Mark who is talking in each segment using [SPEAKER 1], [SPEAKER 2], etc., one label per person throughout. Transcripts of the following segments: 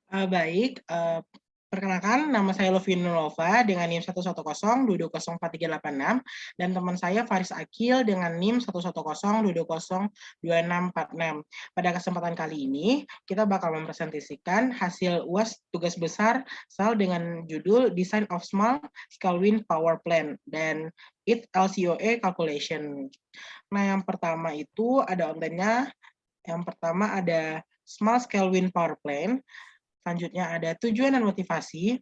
[SPEAKER 1] Baik, perkenalkan nama saya Lovi Nurlova dengan NIM 11022043866 dan teman saya Faris Akil dengan NIM 11022202646. Pada kesempatan kali ini, kita bakal mempresentasikan hasil UAS tugas besar SAL dengan judul Design of Small Scale Wind Power Plant dan its LCOE Calculation. Nah, yang pertama itu ada online-nya. Yang pertama ada Small Scale Wind Power Plant. Selanjutnya ada tujuan dan motivasi.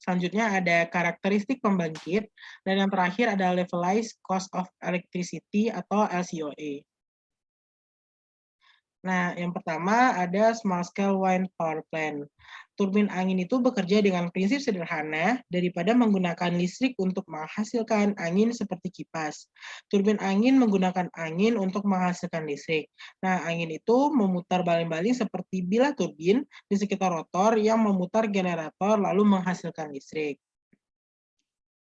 [SPEAKER 1] Selanjutnya ada karakteristik pembangkit. Dan yang terakhir ada levelized cost of electricity atau LCOE. Nah, yang pertama ada small scale wind power plant. Turbin angin itu bekerja dengan prinsip sederhana daripada menggunakan listrik untuk menghasilkan angin seperti kipas. Turbin angin menggunakan angin untuk menghasilkan listrik. Nah, angin itu memutar baling-baling seperti bilah turbin di sekitar rotor yang memutar generator lalu menghasilkan listrik.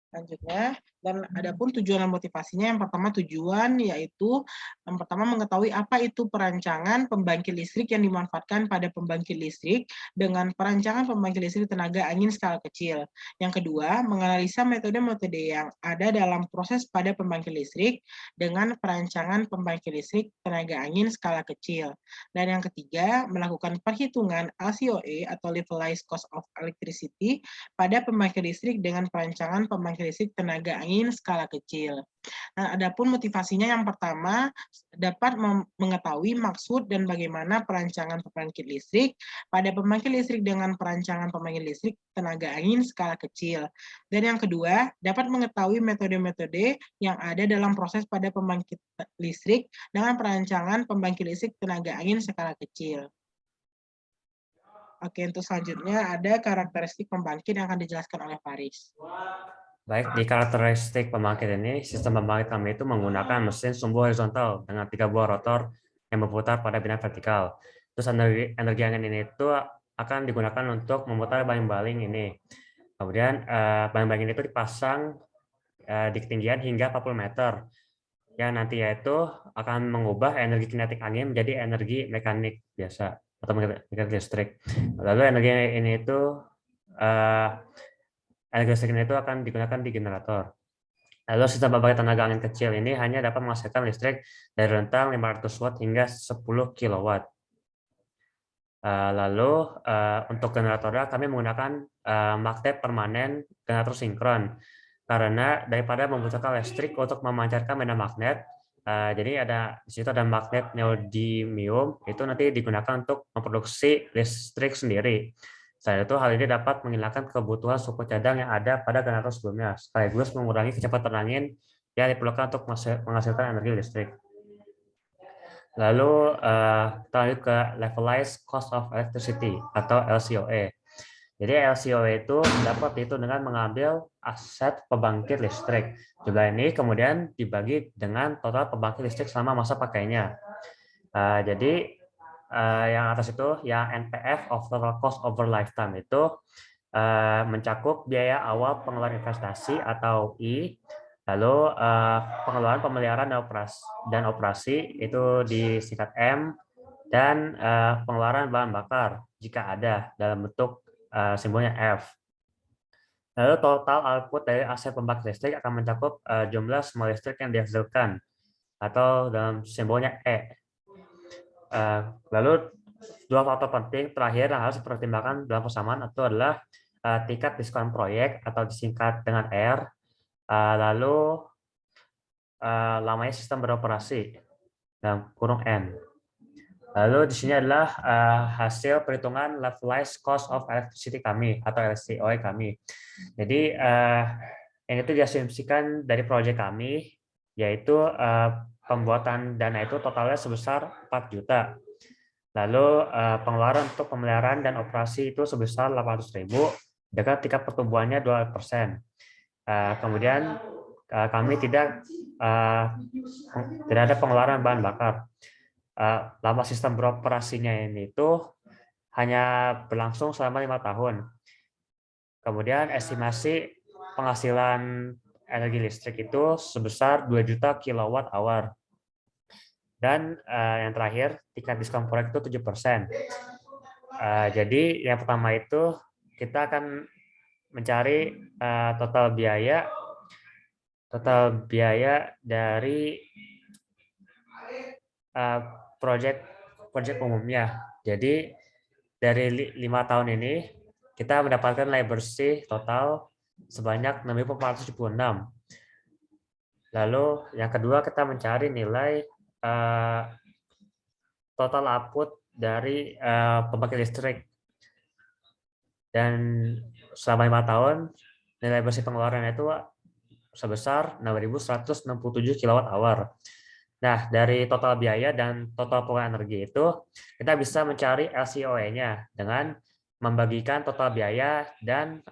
[SPEAKER 1] Selanjutnya, dan adapun tujuan dan motivasinya, yang pertama tujuan yaitu yang pertama mengetahui apa itu perancangan pembangkit listrik yang dimanfaatkan pada pembangkit listrik dengan perancangan pembangkit listrik tenaga angin skala kecil. Yang kedua, menganalisa metode-metode yang ada dalam proses pada pembangkit listrik dengan perancangan pembangkit listrik tenaga angin skala kecil. Dan yang ketiga, melakukan perhitungan LCOE atau Levelized Cost of Electricity pada pembangkit listrik dengan perancangan pembangkit listrik tenaga angin skala kecil. Nah, adapun motivasinya yang pertama dapat mengetahui maksud dan bagaimana perancangan pembangkit listrik pada pembangkit listrik dengan perancangan pembangkit listrik tenaga angin skala kecil. Dan yang kedua, dapat mengetahui metode-metode yang ada dalam proses pada pembangkit listrik dengan perancangan pembangkit listrik tenaga angin skala kecil. Oke, untuk selanjutnya ada karakteristik pembangkit yang akan dijelaskan oleh Faris.
[SPEAKER 2] Baik, di karakteristik pembangkit ini, sistem pembangkit kami itu menggunakan mesin sumbu horizontal dengan 3 buah rotor yang berputar pada bidang vertikal. Terus energi angin ini itu akan digunakan untuk memutar baling-baling ini. Kemudian baling-baling itu dipasang di ketinggian hingga 40 meter. Yang nantinya itu akan mengubah energi kinetik angin menjadi energi mekanik biasa atau mekanik listrik. Lalu energi ini itu energi listrik itu akan digunakan di generator. Lalu sistem pembangkit tenaga angin kecil ini hanya dapat menghasilkan listrik dari rentang 500 watt hingga 10 kilowatt. Lalu untuk generatornya kami menggunakan magnet permanen generator sinkron karena daripada membutuhkan listrik untuk memancarkan medan magnet, jadi di situ ada magnet neodymium itu nanti digunakan untuk memproduksi listrik sendiri. Selain itu hal ini dapat menghilangkan kebutuhan suku cadang yang ada pada generator sebelumnya, sekaligus mengurangi kecepatan angin yang diperlukan untuk menghasilkan energi listrik. Lalu kita lanjut ke levelized cost of electricity atau LCOE. Jadi LCOE itu dapat dihitung dengan mengambil aset pembangkit listrik. Jumlah ini kemudian dibagi dengan total pembangkit listrik selama masa pakainya. Jadi yang atas itu yang NPF of total cost over lifetime itu mencakup biaya awal pengeluaran investasi atau I. Lalu pengeluaran pemeliharaan dan operasi itu disingkat M, dan pengeluaran bahan bakar jika ada dalam bentuk simbolnya F. Lalu total output dari aset pembangkit listrik akan mencakup jumlah small listrik yang dihasilkan atau dalam simbolnya E. Lalu dua faktor penting terakhir yang harus dipertimbangkan dalam persamaan itu adalah tingkat diskon proyek atau disingkat dengan R. Lalu lamanya sistem beroperasi dalam kurung N. Lalu di sini adalah hasil perhitungan levelized cost of electricity kami atau LCOE kami. Jadi yang itu diasumsikan dari proyek kami yaitu pembuatan dana itu totalnya sebesar 4 juta. Lalu pengeluaran untuk pemeliharaan dan operasi itu sebesar 800.000 dengan tingkat pertumbuhannya 2%. Kemudian kami tidak ada pengeluaran bahan bakar. Lama sistem beroperasinya ini itu hanya berlangsung selama 5 tahun. Kemudian estimasi penghasilan energi listrik itu sebesar 2 juta kilowatt hour. Dan yang terakhir tingkat diskon proyek itu 7%. Jadi yang pertama itu kita akan mencari total biaya dari project umumnya. Jadi dari 5 tahun ini kita mendapatkan nilai bersih total sebanyak 6.476. Lalu yang kedua kita mencari nilai total output dari pembangkit listrik. Dan selama 5 tahun nilai bersih pengeluaran itu sebesar 6.167 kWh. Nah, dari total biaya dan total pengeluaran energi itu, kita bisa mencari LCOE-nya dengan membagikan total biaya dan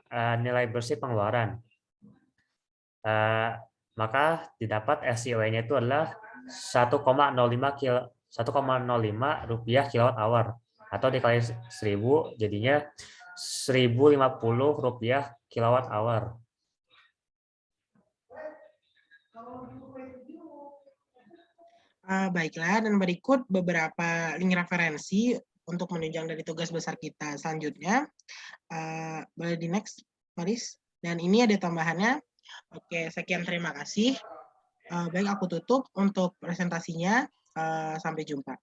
[SPEAKER 2] nilai bersih pengeluaran. Maka didapat LCOE-nya itu adalah 1,05 rupiah kilowatt-hour, atau dikali 1000 jadinya 1.050 rupiah kilowatt-hour.
[SPEAKER 1] Baiklah, dan berikut beberapa link referensi untuk menunjang dari tugas besar kita selanjutnya. Boleh di next, Paris. Dan ini ada tambahannya. Oke, sekian, terima kasih. Baik, aku tutup untuk presentasinya. Sampai jumpa.